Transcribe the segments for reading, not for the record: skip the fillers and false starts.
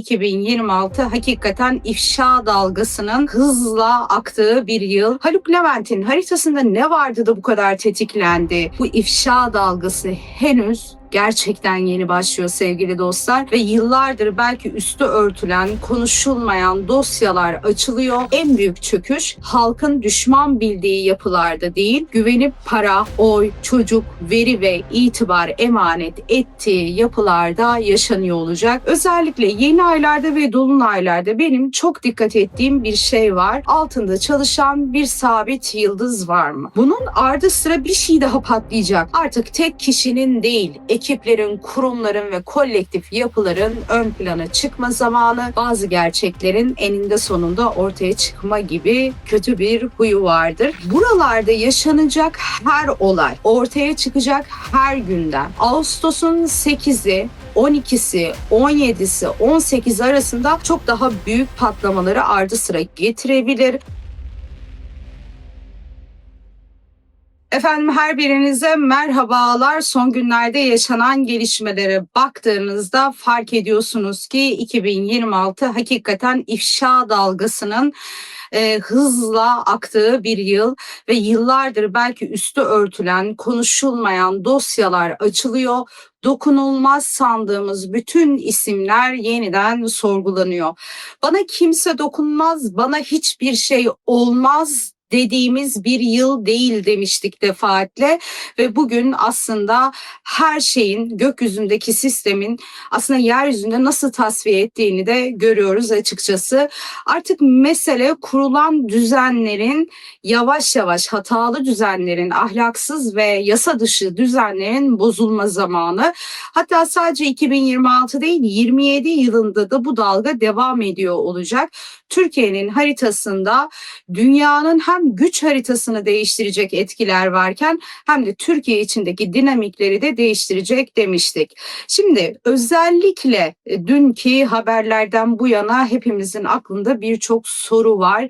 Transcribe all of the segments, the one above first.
2026 hakikaten ifşa dalgasının hızla aktığı bir yıl. Haluk Levent'in haritasında ne vardı da bu kadar tetiklendi? Bu ifşa dalgası henüz gerçekten yeni başlıyor sevgili dostlar ve yıllardır belki üstü örtülen, konuşulmayan dosyalar açılıyor. En büyük çöküş halkın düşman bildiği yapılarda değil, güvenip para, oy, çocuk, veri ve itibar emanet ettiği yapılarda yaşanıyor olacak. Özellikle yeni aylarda ve dolunaylarda benim çok dikkat ettiğim bir şey var. Altında çalışan bir sabit yıldız var mı? Bunun ardı sıra bir şey daha patlayacak. Artık tek kişinin değil, ekiplerin, kurumların ve kolektif yapıların ön plana çıkma zamanı, bazı gerçeklerin eninde sonunda ortaya çıkma gibi kötü bir huyu vardır. Buralarda yaşanacak her olay, ortaya çıkacak her gündem, Ağustos'un 8'i, 12'si, 17'si, 18'i arasında çok daha büyük patlamaları ardı sıra getirebilir. Efendim her birinize merhabalar. Son günlerde yaşanan gelişmelere baktığınızda fark ediyorsunuz ki 2026 hakikaten ifşa dalgasının hızla aktığı bir yıl ve yıllardır belki üstü örtülen, konuşulmayan dosyalar açılıyor. Dokunulmaz sandığımız bütün isimler yeniden sorgulanıyor. Bana kimse dokunmaz, bana hiçbir şey olmaz dediğimiz bir yıl değil demiştik defaatle ve bugün aslında her şeyin, gökyüzündeki sistemin aslında yeryüzünde nasıl tasfiye ettiğini de görüyoruz açıkçası. Artık mesele kurulan düzenlerin yavaş yavaş hatalı düzenlerin, ahlaksız ve yasa dışı düzenlerin bozulma zamanı. Hatta sadece 2026 değil 27 yılında da bu dalga devam ediyor olacak. Türkiye'nin haritasında dünyanın hem güç haritasını değiştirecek etkiler varken hem de Türkiye içindeki dinamikleri de değiştirecek demiştik. Şimdi özellikle dünkü haberlerden bu yana hepimizin aklında birçok soru var.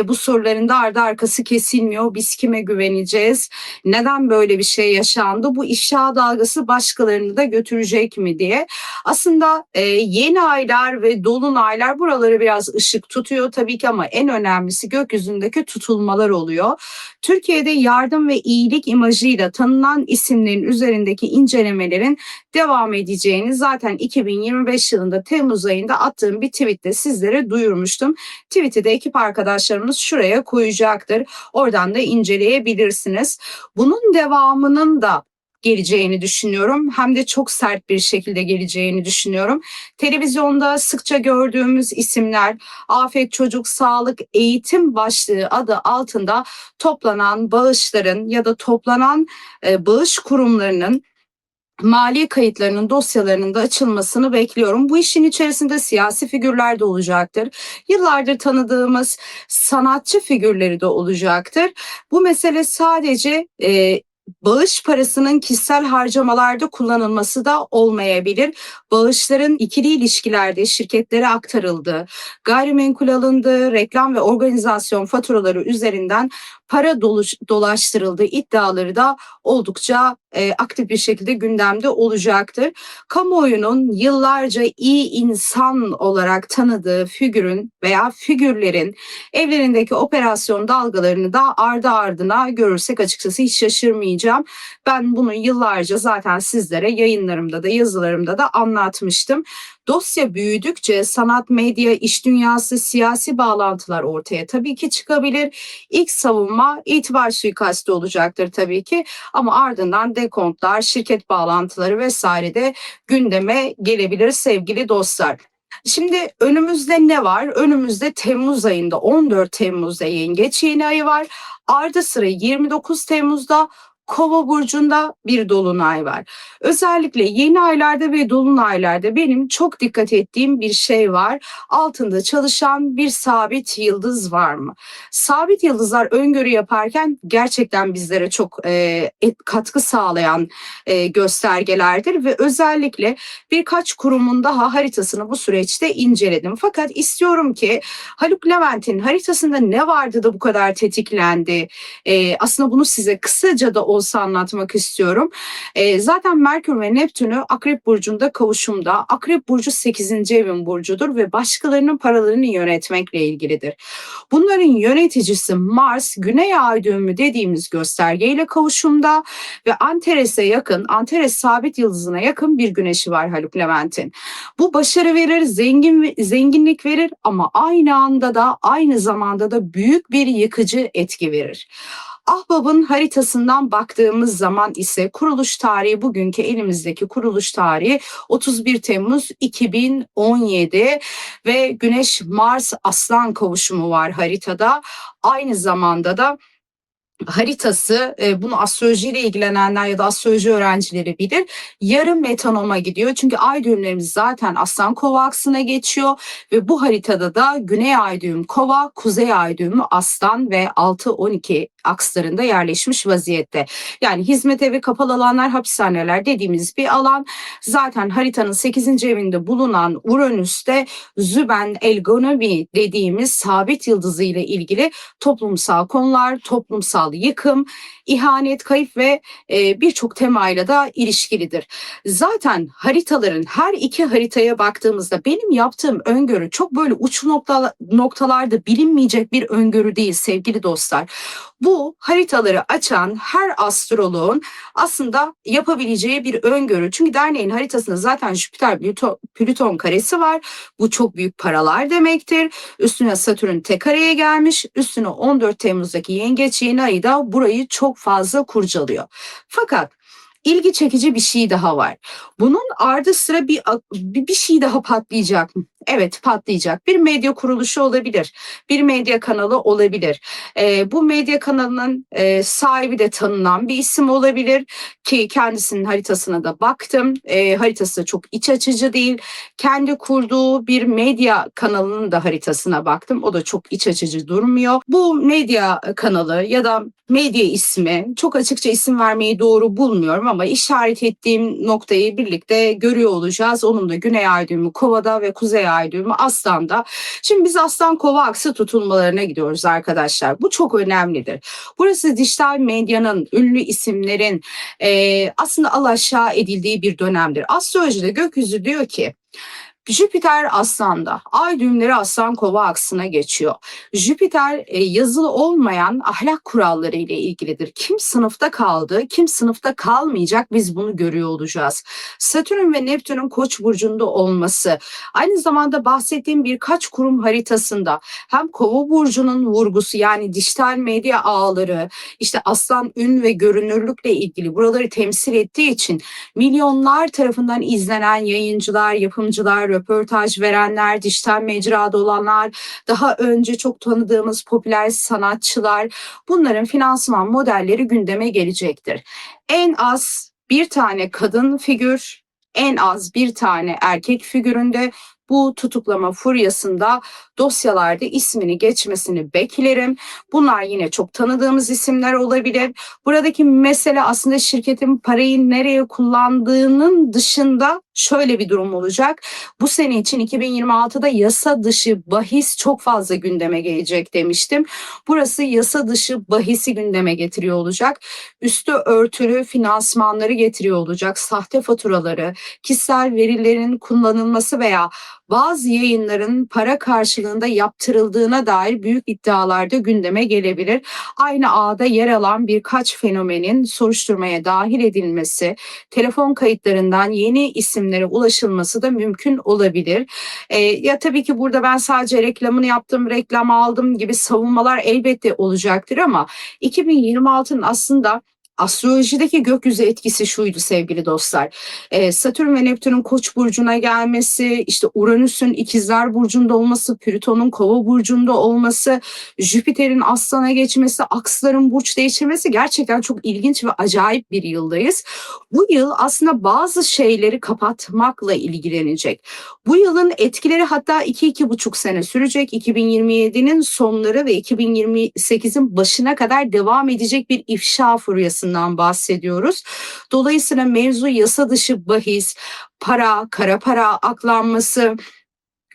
Bu soruların da ardı arkası kesilmiyor. Biz kime güveneceğiz? Neden böyle bir şey yaşandı? Bu ifşa dalgası başkalarını da götürecek mi diye. Aslında yeni aylar ve dolunaylar buraları biraz ışık tutuyor tabii ki ama en önemlisi gökyüzündeki tutulmalar oluyor. Türkiye'de yardım ve iyilik imajıyla tanınan isimlerin üzerindeki incelemelerin devam edeceğini zaten 2025 yılında Temmuz ayında attığım bir tweette sizlere duyurmuştum. Tweet'i de ekip arkadaşlarımız şuraya koyacaktır. Oradan da inceleyebilirsiniz. Bunun devamının da geleceğini düşünüyorum. Hem de çok sert bir şekilde geleceğini düşünüyorum. Televizyonda sıkça gördüğümüz isimler Afet Çocuk Sağlık Eğitim başlığı adı altında toplanan bağışların ya da toplanan bağış kurumlarının mali kayıtlarının dosyalarının da açılmasını bekliyorum. Bu işin içerisinde siyasi figürler de olacaktır. Yıllardır tanıdığımız sanatçı figürleri de olacaktır. Bu mesele sadece bağış parasının kişisel harcamalarda kullanılması da olmayabilir. Bağışların ikili ilişkilerde şirketlere aktarıldığı, gayrimenkul alındığı, reklam ve organizasyon faturaları üzerinden para dolaştırıldığı iddiaları da oldukça aktif bir şekilde gündemde olacaktır. Kamuoyunun yıllarca iyi insan olarak tanıdığı figürün veya figürlerin evlerindeki operasyon dalgalarını da ardı ardına görürsek açıkçası hiç şaşırmayacağım. Ben bunu yıllarca zaten sizlere yayınlarımda da yazılarımda da anlatmıştım. Dosya büyüdükçe sanat, medya, iş dünyası, siyasi bağlantılar ortaya tabii ki çıkabilir. İlk savunma itibar suikastı olacaktır tabii ki ama ardından dekontlar, şirket bağlantıları vesaire de gündeme gelebilir sevgili dostlar. Şimdi önümüzde ne var? Önümüzde Temmuz ayında 14 Temmuz'da Yengeç yeni ayı var. Ardı sıra 29 Temmuz'da Kova burcunda bir dolunay var. Özellikle yeni aylarda ve dolunaylarda benim çok dikkat ettiğim bir şey var. Altında çalışan bir sabit yıldız var mı? Sabit yıldızlar öngörü yaparken gerçekten bizlere çok katkı sağlayan göstergelerdir ve özellikle birkaç kurumun daha haritasını bu süreçte inceledim. Fakat istiyorum ki Haluk Levent'in haritasında ne vardı da bu kadar tetiklendi? Aslında bunu size kısaca da olsa anlatmak istiyorum. Zaten Merkür ve Neptün'ü Akrep Burcu'nda kavuşumda. Akrep Burcu 8. evin burcudur ve başkalarının paralarını yönetmekle ilgilidir. Bunların yöneticisi Mars, Güney Ay düğümü dediğimiz göstergeyle kavuşumda ve Antares'e yakın, Antares sabit yıldızına yakın bir güneşi var Haluk Levent'in. Bu başarı verir, zenginlik verir ama aynı zamanda da büyük bir yıkıcı etki verir. Ahbap'ın haritasından baktığımız zaman ise kuruluş tarihi, bugünkü elimizdeki kuruluş tarihi 31 Temmuz 2017 ve Güneş Mars Aslan kavuşumu var haritada. Aynı zamanda da haritası, bunu astrolojiyle ilgilenenler ya da astroloji öğrencileri bilir. Yarı metonoma gidiyor. Çünkü ay düğümlerimiz zaten Aslan Kova aksına geçiyor ve bu haritada da Güney Ay düğüm Kova, Kuzey Ay düğümü Aslan ve 6-12 akslarında yerleşmiş vaziyette. Yani hizmet evi, kapalı alanlar, hapishaneler dediğimiz bir alan. Zaten haritanın 8. evinde bulunan Uranüs'te Züben Elgonomi dediğimiz sabit yıldızı ile ilgili toplumsal konular, toplumsal yıkım, ihanet, kayıp ve birçok temayla da ilişkilidir. Zaten haritaların her iki haritaya baktığımızda benim yaptığım öngörü çok böyle uç noktalarda bilinmeyecek bir öngörü değil sevgili dostlar. Bu haritaları açan her astroloğun aslında yapabileceği bir öngörü. Çünkü derneğin haritasında zaten Jüpiter Plüton karesi var. Bu çok büyük paralar demektir. Üstüne Satürn tek kareye gelmiş. Üstüne 14 Temmuz'daki Yengeç yeni ayı da burayı çok fazla kurcalıyor. Fakat ilgi çekici bir şey daha var. Bunun ardı sıra bir şey daha patlayacak mı? Evet, patlayacak. Bir medya kuruluşu olabilir. Bir medya kanalı olabilir. Bu medya kanalının sahibi de tanınan bir isim olabilir ki kendisinin haritasına da baktım. Haritası da çok iç açıcı değil. Kendi kurduğu bir medya kanalının da haritasına baktım. O da çok iç açıcı durmuyor. Bu medya kanalı ya da medya ismi, çok açıkça isim vermeyi doğru bulmuyorum ama işaret ettiğim noktayı birlikte görüyor olacağız. Onun da Güney Ay düğümü Kova'da ve Kuzey Ay düğümü Aslan'da. Şimdi biz Aslan Kova aksı tutulmalarına gidiyoruz arkadaşlar. Bu çok önemlidir. Burası dijital medyanın, ünlü isimlerin aslında alaşağı edildiği bir dönemdir. Astrolojide gökyüzü diyor ki Jüpiter Aslan'da, ay düğümleri Aslan Kova aksına geçiyor. Jüpiter yazılı olmayan ahlak kuralları ile ilgilidir. Kim sınıfta kaldı, kim sınıfta kalmayacak biz bunu görüyor olacağız. Satürn ve Neptün'ün Koç burcunda olması, aynı zamanda bahsettiğim birkaç kurum haritasında hem Kova burcunun vurgusu yani dijital medya ağları, işte Aslan ün ve görünürlükle ilgili buraları temsil ettiği için milyonlar tarafından izlenen yayıncılar, yapımcılar, röportaj verenler, dijital mecrada olanlar, daha önce çok tanıdığımız popüler sanatçılar, bunların finansman modelleri gündeme gelecektir. En az bir tane kadın figür, en az bir tane erkek figüründe bu tutuklama furyasında dosyalarda ismini geçmesini beklerim. Bunlar yine çok tanıdığımız isimler olabilir. Buradaki mesele aslında şirketin parayı nereye kullandığının dışında şöyle bir durum olacak. Bu sene için 2026'da yasa dışı bahis çok fazla gündeme gelecek demiştim. Burası yasa dışı bahisi gündeme getiriyor olacak. Üstü örtülü finansmanları getiriyor olacak. Sahte faturaları, kişisel verilerin kullanılması veya bazı yayınların para karşılığında yaptırıldığına dair büyük iddialar da gündeme gelebilir. Aynı ağda yer alan birkaç fenomenin soruşturmaya dahil edilmesi, telefon kayıtlarından yeni isimlere ulaşılması da mümkün olabilir. Ya tabii ki burada ben sadece reklamını yaptım, reklam aldım gibi savunmalar elbette olacaktır ama 2026'nın aslında astrolojideki gökyüzü etkisi şuydu sevgili dostlar. Satürn ve Neptün'ün Koç burcuna gelmesi, işte Uranüs'ün İkizler burcunda olması, Plüton'un Kova burcunda olması, Jüpiter'in Aslan'a geçmesi, aksların burç değiştirmesi gerçekten çok ilginç ve acayip bir yıldayız. Bu yıl aslında bazı şeyleri kapatmakla ilgilenecek. Bu yılın etkileri hatta 2-2,5 sene sürecek. 2027'nin sonları ve 2028'in başına kadar devam edecek bir ifşa furyasından bahsediyoruz. Dolayısıyla mevzu yasa dışı bahis, para, kara para aklanması,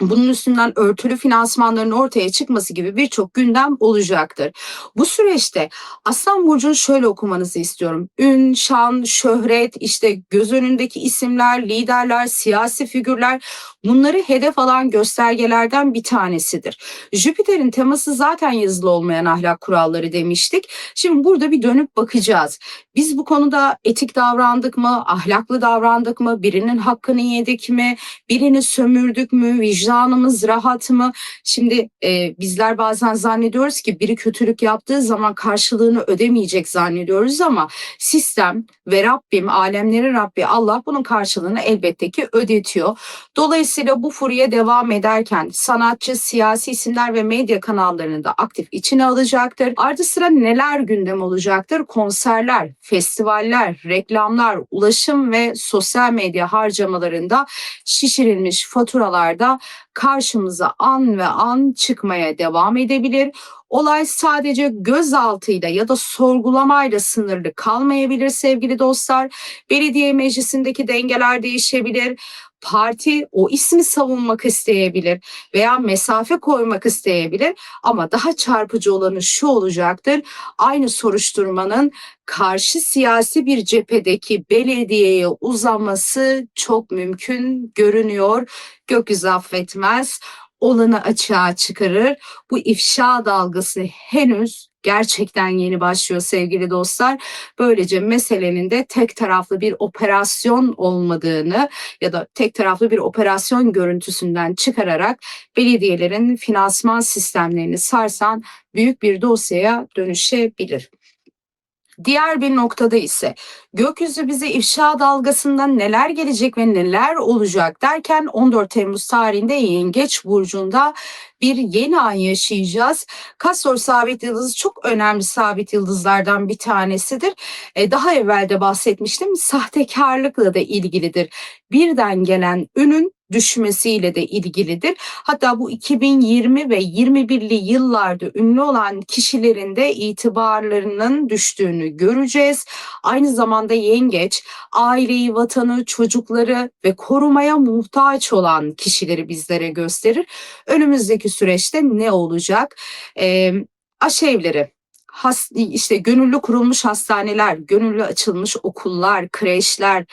bunun üstünden örtülü finansmanların ortaya çıkması gibi birçok gündem olacaktır. Bu süreçte Aslan Burcu'nu şöyle okumanızı istiyorum. Ün, şan, şöhret, işte göz önündeki isimler, liderler, siyasi figürler, bunları hedef alan göstergelerden bir tanesidir. Jüpiter'in teması zaten yazılı olmayan ahlak kuralları demiştik. Şimdi burada bir dönüp bakacağız. Biz bu konuda etik davrandık mı, ahlaklı davrandık mı, birinin hakkını yedik mi, birini sömürdük mü, vicdanımız rahat mı? Şimdi bizler bazen zannediyoruz ki biri kötülük yaptığı zaman karşılığını ödemeyecek zannediyoruz ama sistem ve Rabbim, alemlerin Rabbi Allah bunun karşılığını elbette ki ödetiyor. Dolayısıyla bu furya devam ederken sanatçı, siyasi isimler ve medya kanallarını da aktif içine alacaktır. Ardı sıra neler gündem olacaktır? Konserler, festivaller, reklamlar, ulaşım ve sosyal medya harcamalarında şişirilmiş faturalarda karşımıza an ve an çıkmaya devam edebilir. Olay sadece gözaltıyla ya da sorgulamayla sınırlı kalmayabilir sevgili dostlar. Belediye meclisindeki dengeler değişebilir. Parti o ismi savunmak isteyebilir veya mesafe koymak isteyebilir ama daha çarpıcı olanı şu olacaktır. Aynı soruşturmanın karşı siyasi bir cephedeki belediyeye uzanması çok mümkün görünüyor. Gökyüzü affetmez, olanı açığa çıkarır. Bu ifşa dalgası henüz gerçekten yeni başlıyor sevgili dostlar. Böylece meselenin de tek taraflı bir operasyon olmadığını ya da tek taraflı bir operasyon görüntüsünden çıkararak belediyelerin finansman sistemlerini sarsan büyük bir dosyaya dönüşebilir. Diğer bir noktada ise gökyüzü bize ifşa dalgasından neler gelecek ve neler olacak derken 14 Temmuz tarihinde Yengeç Burcu'nda bir yeni ay yaşayacağız. Kastor sabit yıldızı çok önemli sabit yıldızlardan bir tanesidir. Daha evvel de bahsetmiştim, sahtekarlıkla da ilgilidir. Birden gelen ünün düşmesiyle de ilgilidir. Hatta bu 2020 ve 21'li yıllarda ünlü olan kişilerin de itibarlarının düştüğünü göreceğiz. Aynı zamanda yengeç, aileyi, vatanı, çocukları ve korumaya muhtaç olan kişileri bizlere gösterir. Önümüzdeki süreçte ne olacak? Aşevleri, işte gönüllü kurulmuş hastaneler, gönüllü açılmış okullar, kreşler,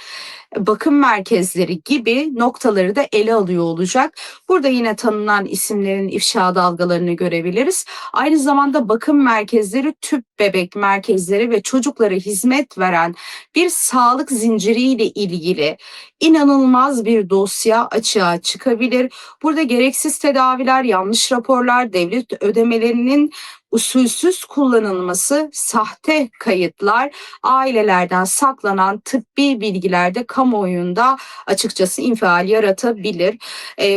bakım merkezleri gibi noktaları da ele alıyor olacak. Burada yine tanınan isimlerin ifşa dalgalarını görebiliriz. Aynı zamanda bakım merkezleri, tüp bebek merkezleri ve çocuklara hizmet veren bir sağlık zinciriyle ilgili inanılmaz bir dosya açığa çıkabilir. Burada gereksiz tedaviler, yanlış raporlar, devlet ödemelerinin usulsüz kullanılması, sahte kayıtlar, ailelerden saklanan tıbbi bilgilerde kamuoyunda açıkçası infial yaratabilir.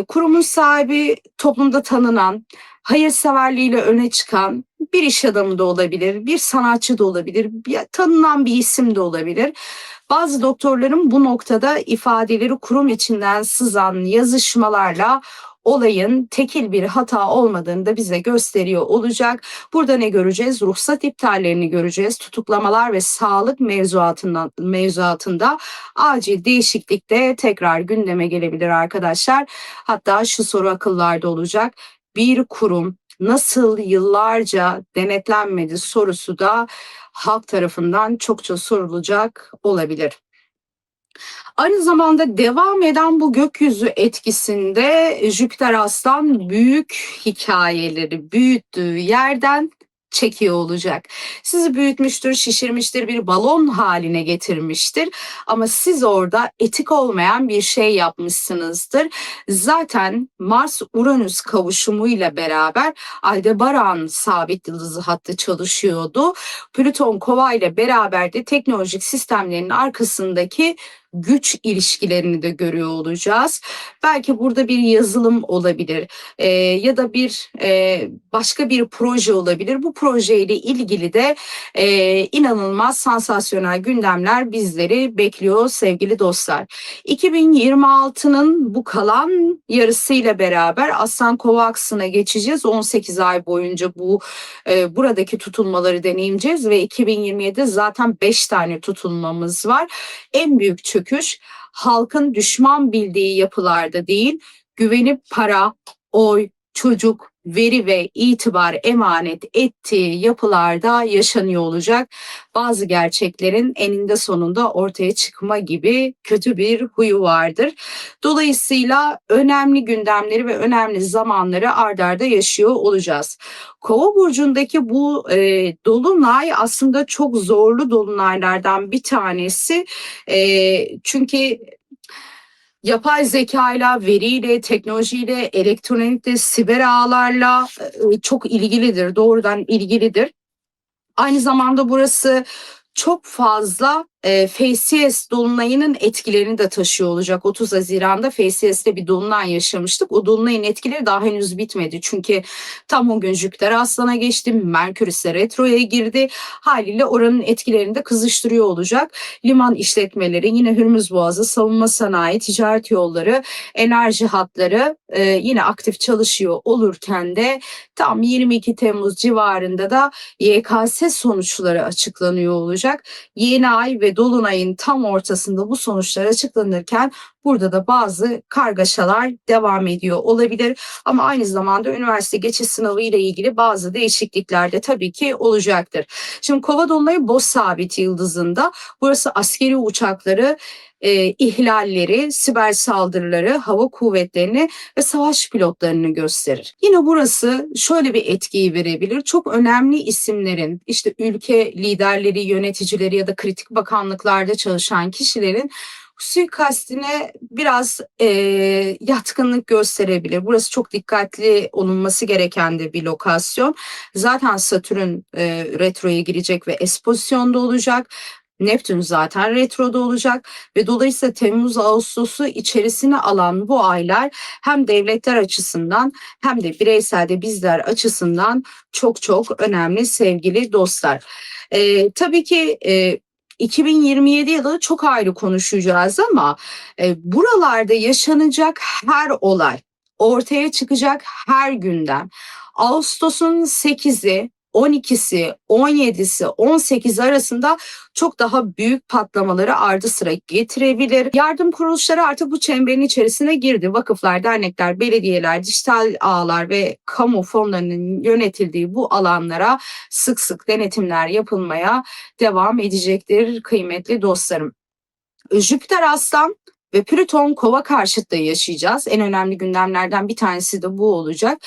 Kurumun sahibi toplumda tanınan, hayırseverliğiyle öne çıkan bir iş adamı da olabilir, bir sanatçı da olabilir, tanınan bir isim de olabilir. Bazı doktorların bu noktada ifadeleri kurum içinden sızan yazışmalarla olayın tekil bir hata olmadığını da bize gösteriyor olacak. Burada ne göreceğiz? Ruhsat iptallerini göreceğiz. Tutuklamalar ve sağlık mevzuatında acil değişiklik de tekrar gündeme gelebilir arkadaşlar. Hatta şu soru akıllarda olacak. Bir kurum nasıl yıllarca denetlenmedi sorusu da halk tarafından çokça sorulacak olabilir. Aynı zamanda devam eden bu gökyüzü etkisinde Jüpiter Aslan büyük hikayeleri büyüttüğü yerden çekiyor olacak. Sizi büyütmüştür, şişirmiştir, bir balon haline getirmiştir. Ama siz orada etik olmayan bir şey yapmışsınızdır. Zaten Mars-Uranüs kavuşumuyla beraber Aldebaran sabit yıldızı hattı çalışıyordu. Plüton Kova ile beraber de teknolojik sistemlerin arkasındaki güç ilişkilerini de görüyor olacağız. Belki burada bir yazılım olabilir ya da bir başka bir proje olabilir. Bu projeyle ilgili de inanılmaz sansasyonel gündemler bizleri bekliyor sevgili dostlar. 2026'nın bu kalan yarısıyla beraber Aslan Kova aksına geçeceğiz. 18 ay boyunca buradaki tutulmaları deneyeceğiz ve 2027'de zaten 5 tane tutulmamız var. En büyük çöküş halkın düşman bildiği yapılarda değil, güvenip para, oy, çocuk, veri ve itibar emanet ettiği yapılarda yaşanıyor olacak. Bazı gerçeklerin eninde sonunda ortaya çıkma gibi kötü bir huyu vardır. Dolayısıyla önemli gündemleri ve önemli zamanları ard arda yaşıyor olacağız. Kova burcundaki bu dolunay aslında çok zorlu dolunaylardan bir tanesi. Çünkü yapay zekayla, veriyle, teknolojiyle, elektronikle, siber ağlarla çok ilgilidir, doğrudan ilgilidir. Aynı zamanda burası çok fazla FCS dolunayının etkilerini de taşıyor olacak. 30 Haziran'da FCS'te bir dolunay yaşamıştık. O dolunayın etkileri daha henüz bitmedi. Çünkü tam o gün Jüpiter Aslan'a geçti, Merkür ise retroya girdi. Haliyle oranın etkilerini de kızıştırıyor olacak. Liman işletmeleri, yine Hürmüz Boğazı, savunma sanayi, ticaret yolları, enerji hatları yine aktif çalışıyor olurken de tam 22 Temmuz civarında da YKS sonuçları açıklanıyor olacak. Yeni ay ve dolunayın tam ortasında bu sonuçlar açıklanırken burada da bazı kargaşalar devam ediyor olabilir. Ama aynı zamanda üniversite geçiş sınavı ile ilgili bazı değişiklikler de tabii ki olacaktır. Şimdi Kova dolunayı Boz sabit yıldızında. Burası askeri uçakları, ihlalleri, siber saldırıları, hava kuvvetlerini ve savaş pilotlarını gösterir. Yine burası şöyle bir etkiyi verebilir. Çok önemli isimlerin, işte ülke liderleri, yöneticileri ya da kritik bakanlıklarda çalışan kişilerin suikastine biraz yatkınlık gösterebilir. Burası çok dikkatli olunması gereken de bir lokasyon. Zaten Satürn retroya girecek ve S pozisyonda olacak. Neptün zaten retroda olacak ve dolayısıyla Temmuz-Ağustos'u içerisine alan bu aylar hem devletler açısından hem de bireysel bizler açısından çok çok önemli sevgili dostlar. Tabii ki 2027 yılı çok ayrı konuşacağız ama buralarda yaşanacak her olay, ortaya çıkacak her gündem, Ağustos'un 8'i, 12'si, 17'si, 18'i arasında çok daha büyük patlamaları ardı sıra getirebilir. Yardım kuruluşları artık bu çemberin içerisine girdi. Vakıflar, dernekler, belediyeler, dijital ağlar ve kamu fonlarının yönetildiği bu alanlara sık sık denetimler yapılmaya devam edecektir kıymetli dostlarım. Jüpiter Aslan ve Plüton Kova karşıtlığı yaşayacağız. En önemli gündemlerden bir tanesi de bu olacak.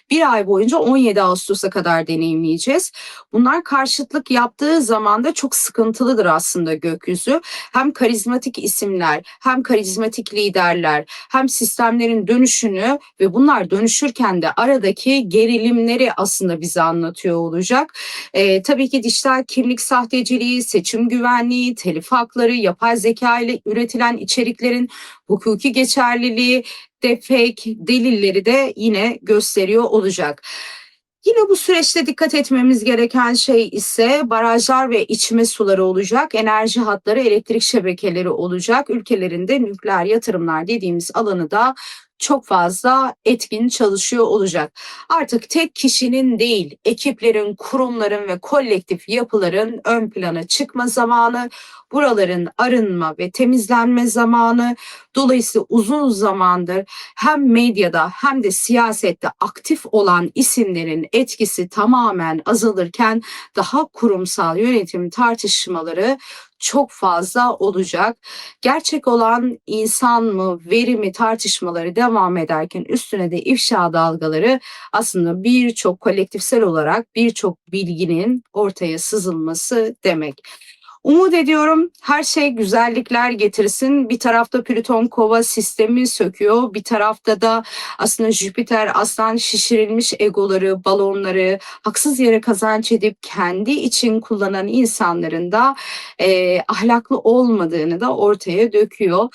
Bir ay boyunca 17 Ağustos'a kadar deneyimleyeceğiz. Bunlar karşıtlık yaptığı zaman da çok sıkıntılıdır aslında gökyüzü. Hem karizmatik isimler, hem karizmatik liderler, hem sistemlerin dönüşünü ve bunlar dönüşürken de aradaki gerilimleri aslında bize anlatıyor olacak. Tabii ki dijital kimlik sahteciliği, seçim güvenliği, telif hakları, yapay zeka ile üretilen içeriklerin hukuki geçerliliği, deepfake delilleri de yine gösteriyor olacak. Yine bu süreçte dikkat etmemiz gereken şey ise barajlar ve içme suları olacak, enerji hatları, elektrik şebekeleri olacak. Ülkelerinde nükleer yatırımlar dediğimiz alanı da çok fazla etkin çalışıyor olacak. Artık tek kişinin değil, ekiplerin, kurumların ve kolektif yapıların ön plana çıkma zamanı, buraların arınma ve temizlenme zamanı. Dolayısıyla uzun zamandır hem medyada hem de siyasette aktif olan isimlerin etkisi tamamen azalırken daha kurumsal yönetim tartışmaları çok fazla olacak. Gerçek olan insan mı, veri mi tartışmaları devam ederken üstüne de ifşa dalgaları aslında birçok kolektifsel olarak birçok bilginin ortaya sızılması demek. Umut ediyorum her şey güzellikler getirsin. Bir tarafta Plüton Kova sistemi söküyor. Bir tarafta da aslında Jüpiter Aslan şişirilmiş egoları, balonları haksız yere kazanç edip kendi için kullanan insanların da ahlaklı olmadığını da ortaya döküyor.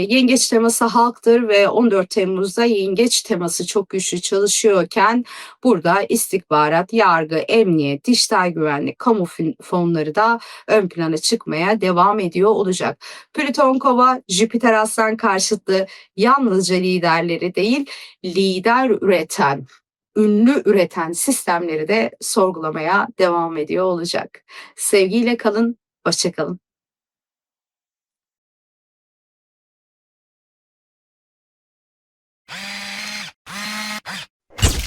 Yengeç teması halktır ve 14 Temmuz'da yengeç teması çok güçlü çalışıyorken burada istihbarat, yargı, emniyet, dijital güvenlik, kamu fonları da ön plana çıkmaya devam ediyor olacak. Plüton Kova, Jüpiter Aslan karşıtlığı yalnızca liderleri değil, lider üreten, ünlü üreten sistemleri de sorgulamaya devam ediyor olacak. Sevgiyle kalın, hoşça kalın.